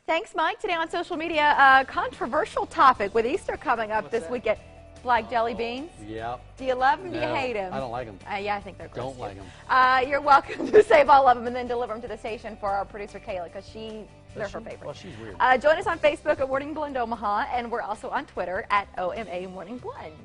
Thanks, Mike. Today on social media, a controversial topic with Easter coming up this weekend. Black jelly beans? Yep. Do you love them? Do you hate them? I don't like them. Yeah, I think they're gross. Don't like them. You're welcome to save all of them and then deliver them to the station for our producer, Kayla, because they're her favorite. Well, she's weird. Join us on Facebook at Morning Blend Omaha, and we're also on Twitter at OMA Morning Blend.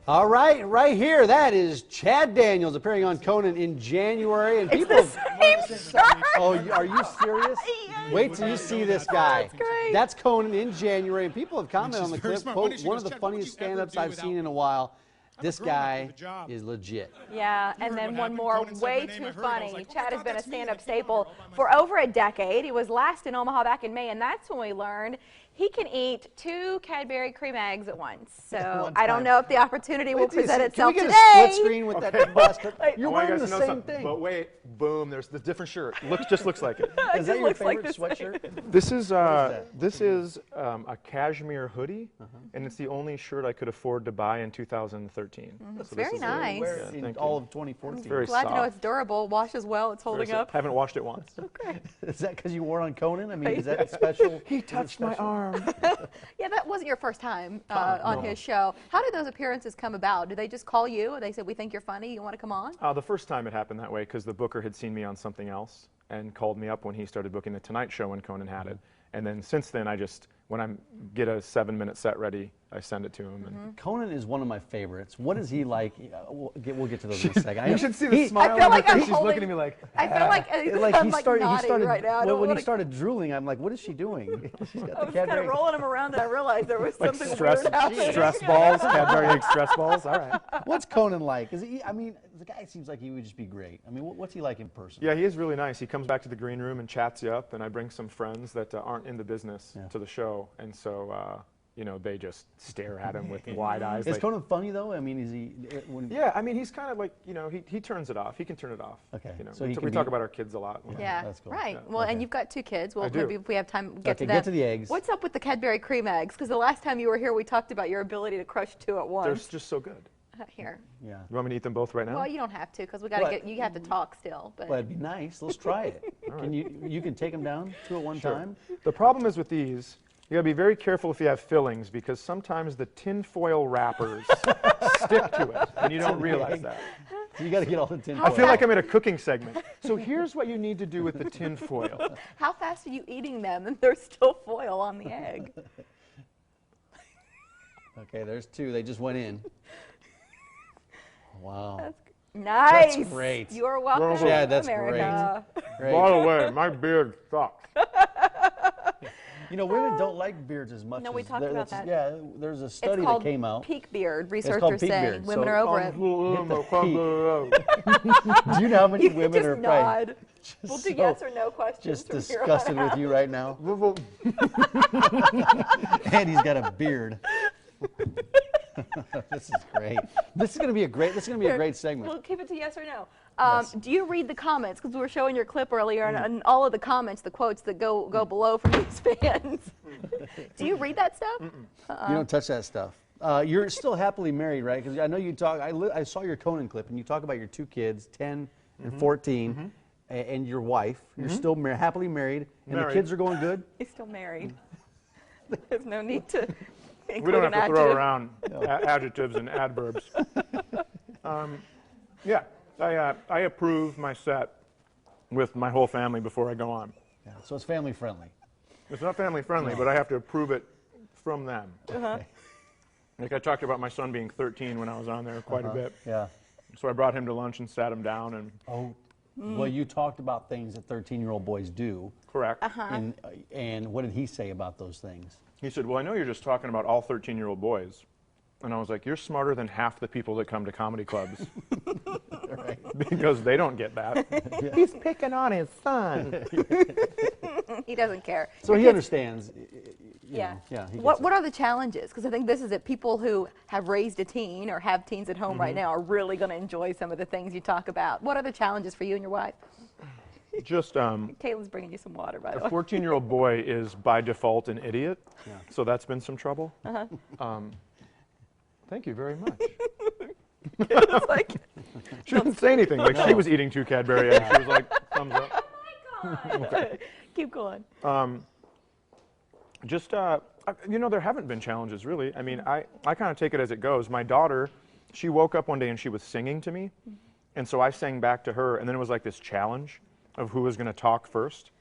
All right, right here, that is Chad Daniels appearing on Conan in January. And It's the same shirt. Oh, are you serious? Yes. Wait till you see this guy. That's great. That's Conan in January, and people have commented on the clip. Quote, one of the funniest stand-ups I've seen in a while. This guy is legit. Yeah, and then one more, way too funny. Chad has been a stand-up staple for over a decade. He was last in Omaha back in May, and that's when we learned he can eat 2 Cadbury cream eggs at once. So I don't know if the opportunity will present itself today. Can we get a split screen with that plastic? You're wearing the same thing. But wait, boom, there's the different shirt. Just looks like it. Is that your favorite sweatshirt? This is a cashmere hoodie, and it's the only shirt I could afford to buy in 2013. It's very nice. In all of 2014. Very Glad soft. to know it's durable, washes well, it's holding up. Haven't washed it once. Okay. Is that because you wore it on Conan? I mean, is that special? He touched my arm. Yeah, that wasn't your first time on his show. How did those appearances come about? Did they just call you and they said, we think you're funny, you want to come on? The first time it happened that way because the booker had seen me on something else and called me up when he started booking the Tonight Show when Conan had it. And then since then, when I get a 7-minute set ready, I send it to him. And Conan is one of my favorites. What is he like? We'll get to those in a second. You should see the smile I feel on like her I'm face. She's holding, looking at me like, I feel like I'm nodding right now. When he started drooling, I'm like, what is she doing? She's got I was kind of rolling him around and I realized there was like something stress, weird happening. stress balls, Cadbury egg stress balls. All right. What's Conan like? Is he? I mean, the guy seems like he would just be great. I mean, what's he like in person? Yeah, he is really nice. He comes back to the green room and chats you up, and I bring some friends that aren't in the business to the show, and so you know, they just stare at him with wide eyes. Is Conan funny though? I mean, is he? Yeah, I mean, he's kind of like, you know, he turns it off. He can turn it off. Okay. You know, So we talk about our kids a lot. Yeah, that's cool. right. Yeah. Well, and you've got 2 kids. Well, I do. maybe if we have time, get to Okay, them. get to the eggs. What's up with the Cadbury cream eggs? Because the last time you were here, we talked about your ability to crush 2 at once. They're just so good. Here. Yeah. You want me to eat them both right now? Well, you don't have to because we got to What? you have to talk still. But Well, it'd be nice. Let's try it. Can you can take them down 2 at one time? The problem is with these, you gotta be very careful if you have fillings because sometimes the tin foil wrappers stick to it and you don't realize that. So you got to get all the tin. I feel like I'm in a cooking segment. So here's what you need to do with the tin foil. how fast are you eating them and there's still foil on the egg? Okay, there's 2. They just went in. Wow. That's nice. That's great. You're welcome, Chad, that's America. Great. By the way, my beard sucks. You know, women don't like beards as much. No, we as talked about that. Yeah, there's a study It's called that came out. peak beard. called Researchers peak saying beard. women So are over it. Do you know how many You women just are nod. just We'll do so- yes or no questions. just from here on disgusted out. with you right now? And he's got a beard. This is great. This is going to be a great segment. We'll keep it to yes or no. Yes. Do you read the comments? Because we were showing your clip earlier, and all of the comments, the quotes that go below from these fans. Do you read that stuff? You don't touch that stuff. You're still happily married, right? Because I know you talk. I saw your Conan clip, and you talk about your 2 kids, 10 and 14, and your wife. You're still happily married, and the kids are going good. He's still married. There's no need to. We don't have to throw around adjectives and adverbs. Yeah, I approve my set with my whole family before I go on. Yeah, so it's family friendly. It's not family friendly, but I have to approve it from them. Okay. Like I talked about my son being 13 when I was on there quite a bit. Yeah. So I brought him to lunch and sat him down and. Oh. Well, you talked about things that 13-year-old boys do. Correct. And what did he say about those things? He said, well, I know you're just talking about all 13-year-old boys. And I was like, you're smarter than half the people that come to comedy clubs. Right. Because they don't get that. Yeah. He's picking on his son. He doesn't care. So he understands. Yeah. Yeah. He What are the challenges? Because I think this is it. People who have raised a teen or have teens at home right now are really going to enjoy some of the things you talk about. What are the challenges for you and your wife? Just Kayla's bringing you some water, by the way. a 14-year-old boy is by default an idiot. Yeah. So that's been some trouble. Thank you very much. It's like, She didn't say anything. Like she was eating 2 Cadbury eggs. She was like, thumbs up. Okay. Keep going. Just, you know, there haven't been challenges really. I mean, I kind of take it as it goes. My daughter, she woke up one day and she was singing to me. And so I sang back to her, and then it was like this challenge of who was going to talk first.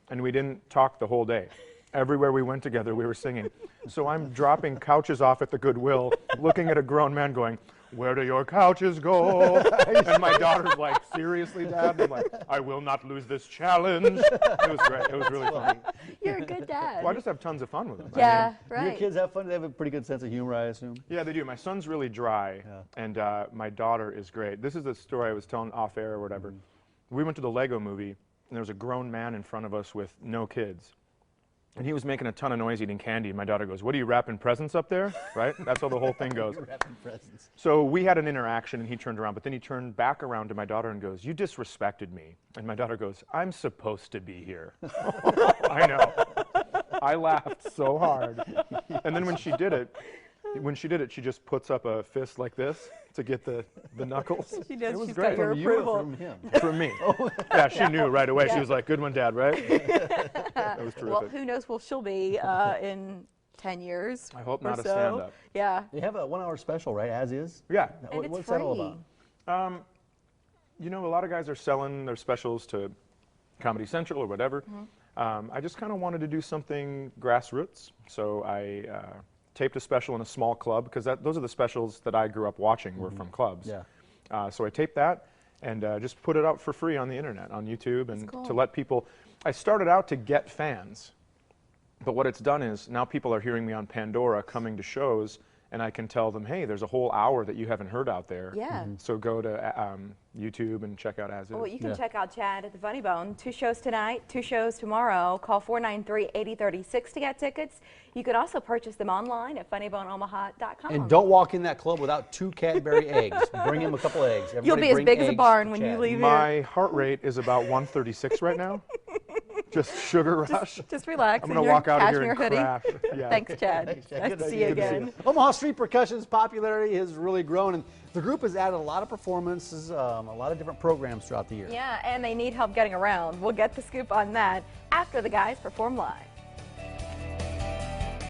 And we didn't talk the whole day. Everywhere we went together, we were singing. So I'm dropping couches off at the Goodwill, looking at a grown man going, "Where do your couches go?" And my daughter's like, "Seriously, Dad?" And I'm like, "I will not lose this challenge." It was great. It was really fun. You're a good dad. Well, I just have tons of fun with them. Yeah, Your right. kids have fun. They have a pretty good sense of humor, I assume. Yeah, they do. My son's really dry, and my daughter is great. This is the story I was telling off air or whatever. We went to the Lego movie, and there was a grown man in front of us with no kids. And he was making a ton of noise eating candy. My daughter goes, "What are you wrapping presents up there?" Right? That's how the whole thing goes. Wrapping presents. So we had an interaction, and he turned around, but then he turned back around to my daughter and goes, "You disrespected me." And my daughter goes, "I'm supposed to be here." I know. I laughed so hard. And then when she did it, she just puts up a fist like this to get the knuckles. She does. It was She's great. got your From you or approval. from him? From me. Yeah, she knew right away. She was like, "Good one, Dad," right? That was terrific. Well, who knows where she'll be in 10 years. I hope or not a so. stand-up. Yeah. They have a 1-hour special, right? As is. Yeah. And it's What's free. that all about? You know, a lot of guys are selling their specials to Comedy Central or whatever. I just kind of wanted to do something grassroots, so I taped a special in a small club, because those are the specials that I grew up watching were from clubs. Yeah. So I taped that and just put it out for free on the internet, on YouTube, and cool. to let people. I started out to get fans, but what it's done is now people are hearing me on Pandora, coming to shows, and I can tell them, "Hey, there's a whole hour that you haven't heard out there." Yeah. So go to YouTube and check out As Is. Well, you can Yeah. check out Chad at the Funny Bone. 2 shows tonight, 2 shows tomorrow. Call 493-8036 to get tickets. You can also purchase them online at funnyboneomaha.com. And don't walk in that club without 2 Cadbury eggs. Bring him a couple eggs. You'll Everybody be as bring big as a eggs barn to when you Chad. leave My heart rate is about 136 right now. Just sugar rush. Just relax. I'm in going to your walk out of here cashmere and hoodie. crash. Yeah. Thanks, Chad. Thanks, Chad. Nice Good to to see see you you. again. Omaha Street Percussion's popularity has really grown, and the group has added a lot of performances, a lot of different programs throughout the year. Yeah, and they need help getting around. We'll get the scoop on that after the guys perform live.